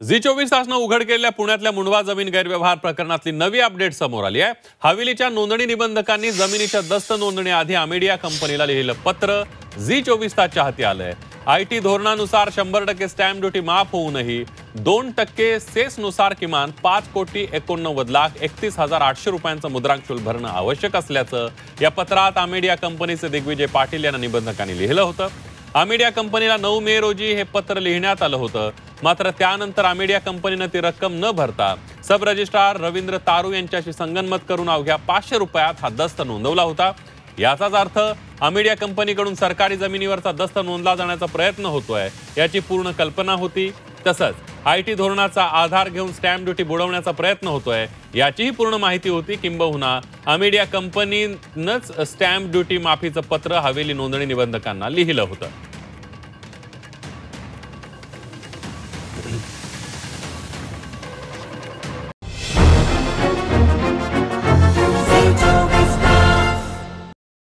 Zee 24 तासनं उघड केलेल्या पुण्यातल्या मुंडवा जमीन गैरव्यवहार प्रकरणातली नवी अपडेट समोर आली आहे। हवेलीच्या नोंदणी निबंधकांनी जमिनीच्या दस्त नोंदणीआधी अमेडिया कंपनीला लिहिलं पत्र झी 24 तासच्या हाती आलंय। आयटी धोरणानुसार 100% स्टॅम्प ड्युटी माफ होऊनही 2% सेसनुसार किमान 5,89,31,800 रुपयांचं मुद्रांक शुल्क भरणं आवश्यक असल्याचं या पत्रात अमेडिया कंपनीचे दिग्विजय पाटील यांना निबंधकांनी लिहिलं होतं। अमेडिया कंपनीला 9 मे रोजी हे पत्र लिहिण्यात आलं होतं। मात्र त्यानंतर अमेडिया कंपनीनं ती रक्कम न भरता सब रजिस्ट्रार रवींद्र तारू यांच्याशी संगनमत करून अवघ्या 500 रुपयात हा दस्त नोंदवला होता। याचाच अर्थ अमेडिया कंपनीकडून सरकारी जमिनीवरचा दस्त नोंदला जाण्याचा प्रयत्न होतोय याची पूर्ण कल्पना होती। तसंच आयटी धोरणाचा आधार घेऊन स्टॅम्प ड्युटी बुडवण्याचा प्रयत्न होतोय याचीही पूर्ण माहिती होती। किंबहुना अमेडिया कंपनीनंच स्टॅम्प ड्युटी माफीचं पत्र हवेली नोंदणी निबंधकांना लिहिलं होतं।